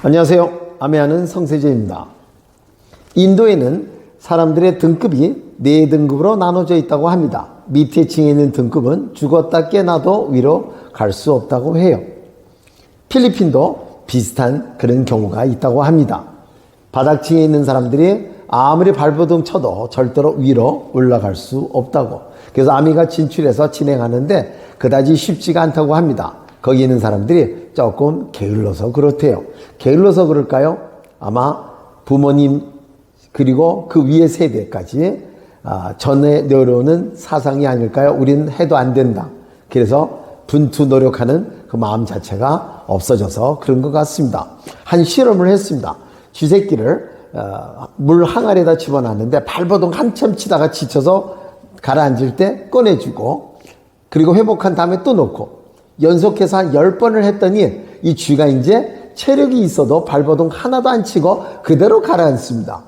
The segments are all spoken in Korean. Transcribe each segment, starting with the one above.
안녕하세요. 아메하는 성세재입니다. 인도에는 사람들의 등급이 4등급으로 나눠져 있다고 합니다. 밑에 층에 있는 등급은 죽었다 깨나도 위로 갈 수 없다고 해요. 필리핀도 비슷한 그런 경우가 있다고 합니다. 바닥층에 있는 사람들이 아무리 발버둥 쳐도 절대로 위로 올라갈 수 없다고. 그래서 아미가 진출해서 진행하는데 그다지 쉽지가 않다고 합니다. 거기 있는 사람들이 조금 게을러서 그렇대요. 게을러서 그럴까요? 아마 부모님 그리고 그 위의 세대까지 전해 내려오는 사상이 아닐까요? 우리는 해도 안 된다. 그래서 분투 노력하는 그 마음 자체가 없어져서 그런 것 같습니다. 한 실험을 했습니다. 쥐새끼를 물 항아리에다 집어놨는데 발버둥 한참 치다가 지쳐서 가라앉을 때 꺼내주고 그리고 회복한 다음에 또 놓고 연속해서 한 10번을 했더니 이 쥐가 이제 체력이 있어도 발버둥 하나도 안 치고 그대로 가라앉습니다.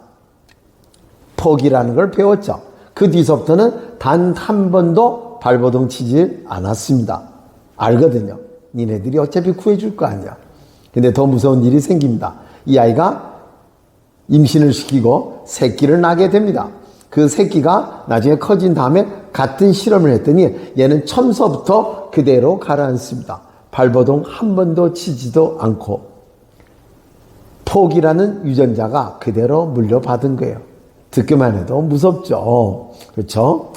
포기라는 걸 배웠죠. 그 뒤서부터는 단 한 번도 발버둥 치지 않았습니다. 알거든요. 니네들이 어차피 구해줄 거 아니야. 근데 더 무서운 일이 생깁니다. 이 아이가 임신을 시키고 새끼를 낳게 됩니다. 그 새끼가 나중에 커진 다음에 같은 실험을 했더니 얘는 처음서부터 그대로 가라앉습니다. 발버둥 한 번도 치지도 않고 포기라는 유전자가 그대로 물려받은 거예요. 듣기만 해도 무섭죠. 그렇죠?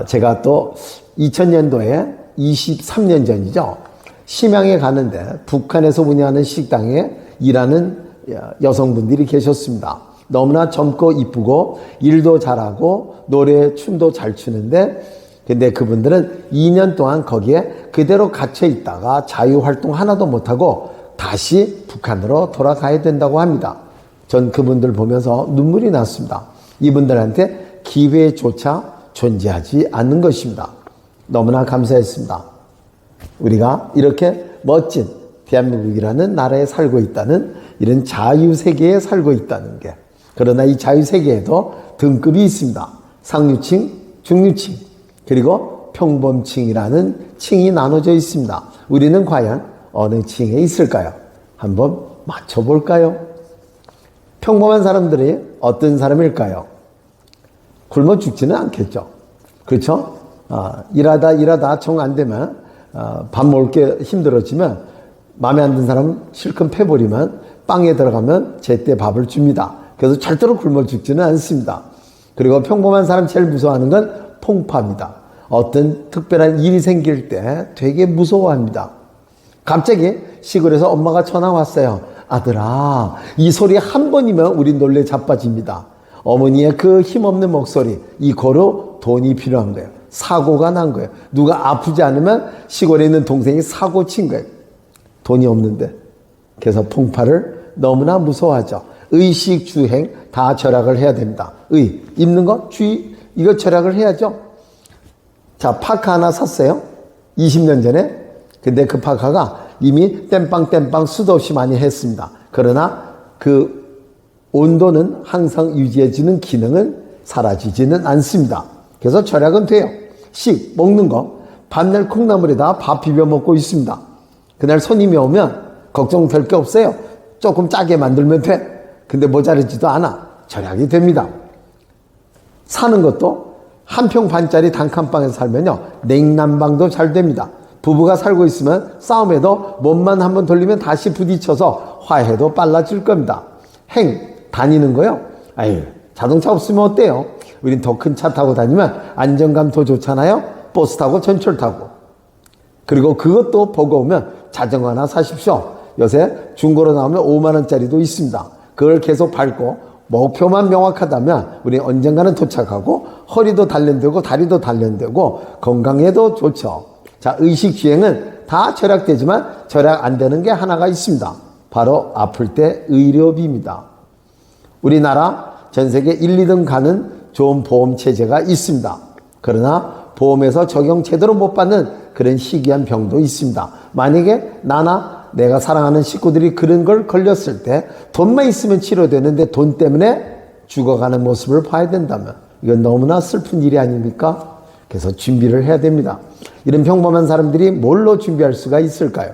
제가 또 2000년도에 23년 전이죠. 심양에 가는데 북한에서 운영하는 식당에 일하는 여성분들이 계셨습니다. 너무나 젊고 이쁘고 일도 잘하고 노래 춤도 잘 추는데 근데 그분들은 2년 동안 거기에 그대로 갇혀 있다가 자유활동 하나도 못하고 다시 북한으로 돌아가야 된다고 합니다. 전 그분들 보면서 눈물이 났습니다. 이분들한테 기회조차 존재하지 않는 것입니다. 너무나 감사했습니다. 우리가 이렇게 멋진 대한민국이라는 나라에 살고 있다는 이런 자유세계에 살고 있다는 게 그러나 이 자유세계에도 등급이 있습니다. 상류층, 중류층, 그리고 평범층이라는 층이 나눠져 있습니다. 우리는 과연 어느 층에 있을까요? 한번 맞춰볼까요? 평범한 사람들이 어떤 사람일까요? 굶어 죽지는 않겠죠. 그렇죠? 일하다 정 안 되면 밥 먹을 게 힘들어지면 마음에 안 드는 사람은 실컷 패버리면 빵에 들어가면 제때 밥을 줍니다. 그래서 절대로 굶어 죽지는 않습니다. 그리고 평범한 사람 제일 무서워하는 건 풍파입니다. 어떤 특별한 일이 생길 때 되게 무서워합니다. 갑자기 시골에서 엄마가 전화 왔어요. 아들아, 이 소리 한 번이면 우리 놀래 자빠집니다. 어머니의 그 힘없는 목소리, 이거로 돈이 필요한 거예요. 사고가 난 거예요. 누가 아프지 않으면 시골에 있는 동생이 사고 친 거예요. 돈이 없는데. 그래서 풍파를 너무나 무서워하죠. 의식, 주행 다 절약을 해야 됩니다. 입는 거, 주의, 이거 절약을 해야죠. 자, 파카 하나 샀어요. 20년 전에. 근데 그 파카가 이미 땜빵 수도 없이 많이 했습니다. 그러나 그 온도는 항상 유지해주는 기능은 사라지지는 않습니다. 그래서 절약은 돼요. 먹는 거, 밤날 콩나물에다 밥 비벼 먹고 있습니다. 그날 손님이 오면 걱정될 게 없어요. 조금 짜게 만들면 돼. 근데 모자르지도 않아. 절약이 됩니다. 사는 것도 한 평 반짜리 단칸방에서 살면요. 냉난방도 잘 됩니다. 부부가 살고 있으면 싸움에도 몸만 한번 돌리면 다시 부딪혀서 화해도 빨라질 겁니다. 다니는 거요. 자동차 없으면 어때요? 우린 더 큰 차 타고 다니면 안정감 더 좋잖아요. 버스 타고 전철 타고. 그리고 그것도 보고 오면 자전거 하나 사십시오. 요새 중고로 나오면 5만 원짜리도 있습니다. 그걸 계속 밟고 목표만 명확하다면 우리 언젠가는 도착하고 허리도 단련되고 다리도 단련되고 건강에도 좋죠. 자, 의식주행은 다 절약되지만 절약 안 되는 게 하나가 있습니다. 바로 아플 때 의료비입니다. 우리나라 전 세계 1, 2등 가는 좋은 보험 체제가 있습니다. 그러나 보험에서 적용 제대로 못 받는 그런 희귀한 병도 있습니다. 만약에 나나 내가 사랑하는 식구들이 그런 걸 걸렸을 때 돈만 있으면 치료되는데 돈 때문에 죽어가는 모습을 봐야 된다면 이건 너무나 슬픈 일이 아닙니까? 그래서 준비를 해야 됩니다. 이런 평범한 사람들이 뭘로 준비할 수가 있을까요?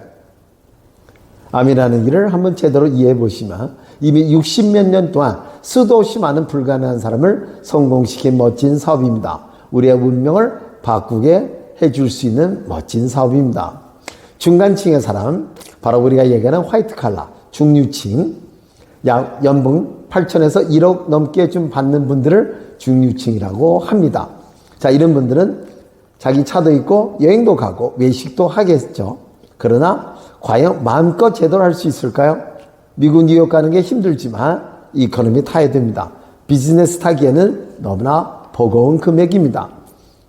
암이라는 일을 한번 제대로 이해해 보시면 이미 60몇 년 동안 수도 없이 많은 불가능한 사람을 성공시킨 멋진 사업입니다. 우리의 운명을 바꾸게 해줄 수 있는 멋진 사업입니다. 중간층의 사람, 바로 우리가 얘기하는 화이트 칼라, 중류층, 약 연봉 8천에서 1억 넘게 좀 받는 분들을 중류층이라고 합니다. 자, 이런 분들은 자기 차도 있고 여행도 가고 외식도 하겠죠. 그러나 과연 마음껏 제대로 할 수 있을까요? 미국 뉴욕 가는 게 힘들지만 이코노미 타야 됩니다. 비즈니스 타기에는 너무나 버거운 금액입니다.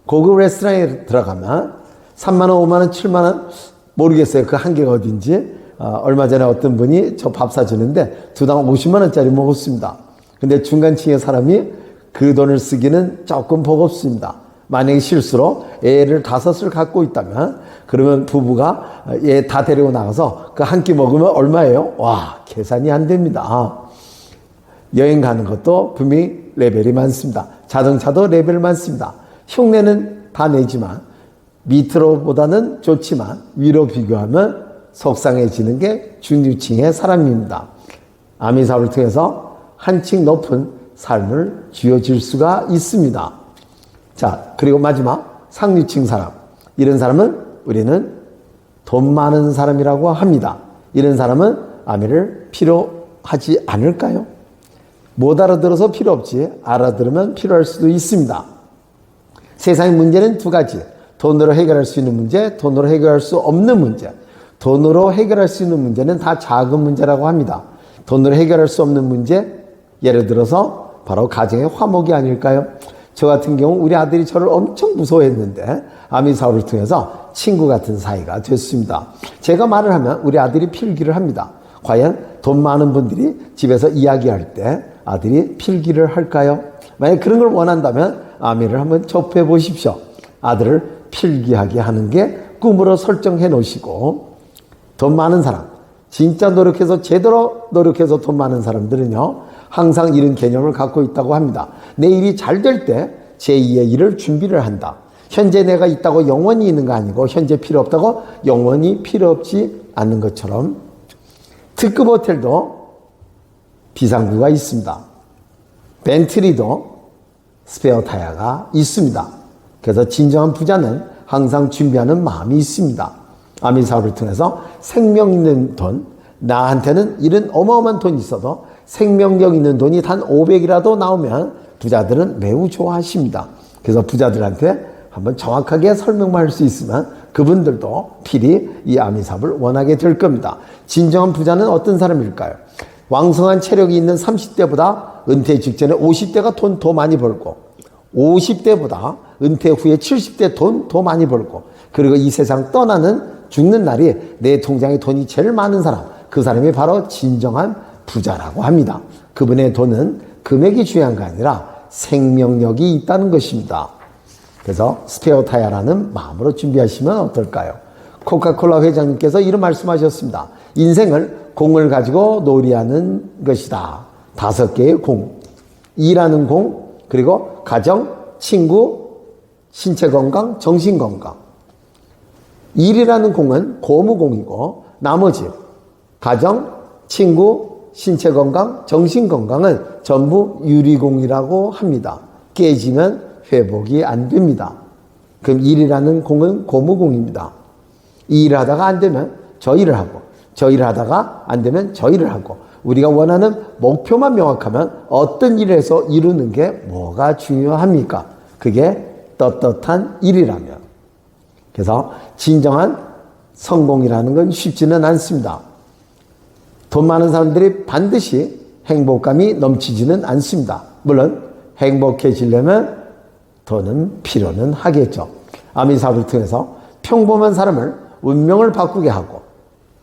고급 레스토랑에 들어가면 3만 원, 5만 원, 7만 원 모르겠어요. 그 한계가 어딘지. 얼마 전에 어떤 분이 저 밥 사주는데 두당 50만 원짜리 먹었습니다. 근데 중간층의 사람이 그 돈을 쓰기는 조금 버겁습니다. 만약에 실수로 애를 5을 갖고 있다면 그러면 부부가 얘 다 데리고 나가서 그 한 끼 먹으면 얼마예요? 와, 계산이 안 됩니다. 여행 가는 것도 분명히 레벨이 많습니다. 자동차도 레벨 많습니다. 흉내는 다 내지만 밑으로보다는 좋지만 위로 비교하면 속상해지는 게 중류층의 사람입니다. 아미 사업을 통해서 한층 높은 삶을 쥐어질 수가 있습니다. 자, 그리고 마지막 상류층 사람. 이런 사람은 우리는 돈 많은 사람이라고 합니다. 이런 사람은 아미를 필요하지 않을까요? 못 알아들어서 필요 없지 알아들으면 필요할 수도 있습니다. 세상의 문제는 두 가지. 돈으로 해결할 수 있는 문제, 돈으로 해결할 수 없는 문제. 돈으로 해결할 수 있는 문제는 다 작은 문제라고 합니다. 돈으로 해결할 수 없는 문제, 예를 들어서 바로 가정의 화목이 아닐까요? 저 같은 경우 우리 아들이 저를 엄청 무서워했는데 아미 사업을 통해서 친구 같은 사이가 됐습니다. 제가 말을 하면 우리 아들이 필기를 합니다. 과연 돈 많은 분들이 집에서 이야기할 때 아들이 필기를 할까요? 만약 그런 걸 원한다면 아미를 한번 접해 보십시오. 아들을 필기하게 하는 게 꿈으로 설정해 놓으시고, 돈 많은 사람, 진짜 노력해서 제대로 노력해서 돈 많은 사람들은요 항상 이런 개념을 갖고 있다고 합니다. 내 일이 잘 될 때 제2의 일을 준비를 한다. 현재 내가 있다고 영원히 있는 거 아니고 현재 필요 없다고 영원히 필요 없지 않는 것처럼 특급 호텔도 비상구가 있습니다. 벤틀리도 스페어 타이어가 있습니다. 그래서 진정한 부자는 항상 준비하는 마음이 있습니다. 아미 사업을 통해서 생명 있는 돈, 나한테는 이런 어마어마한 돈이 있어도 생명력 있는 돈이 단 500이라도 나오면 부자들은 매우 좋아하십니다. 그래서 부자들한테 한번 정확하게 설명만 할 수 있으면 그분들도 필히 이 아미 사업을 원하게 될 겁니다. 진정한 부자는 어떤 사람일까요? 왕성한 체력이 있는 30대보다 은퇴 직전에 50대가 돈 더 많이 벌고 50대보다 은퇴 후에 70대 돈 더 많이 벌고 그리고 이 세상 떠나는 죽는 날이 내 통장에 돈이 제일 많은 사람, 그 사람이 바로 진정한 부자라고 합니다. 그분의 돈은 금액이 중요한 게 아니라 생명력이 있다는 것입니다. 그래서 스페어 타이어라는 마음으로 준비하시면 어떨까요? 코카콜라 회장님께서 이런 말씀하셨습니다. 인생을 공을 가지고 놀이하는 것이다. 5개의 공. 일하는 공, 그리고 가정, 친구, 신체 건강, 정신 건강. 일이라는 공은 고무공이고 나머지 가정, 친구, 신체 건강, 정신 건강은 전부 유리공이라고 합니다. 깨지면 회복이 안 됩니다. 그럼 일이라는 공은 고무공입니다. 이 일을 하다가 안 되면 저 일을 하고 저 일을 하다가 안 되면 저 일을 하고 우리가 원하는 목표만 명확하면 어떤 일을 해서 이루는 게 뭐가 중요합니까? 그게 떳떳한 일이라면. 그래서 진정한 성공이라는 건 쉽지는 않습니다. 돈 많은 사람들이 반드시 행복감이 넘치지는 않습니다. 물론 행복해지려면 돈은 필요는 하겠죠. 아미 사업을 통해서 평범한 사람을 운명을 바꾸게 하고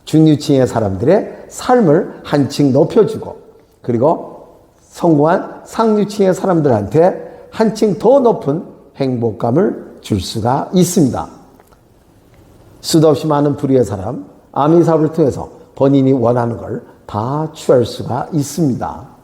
중류층의 사람들의 삶을 한층 높여주고 그리고 성공한 상류층의 사람들한테 한층 더 높은 행복감을 줄 수가 있습니다. 수도 없이 많은 불의의 사람, 아미 사업을 통해서 본인이 원하는 걸 다 취할 수가 있습니다.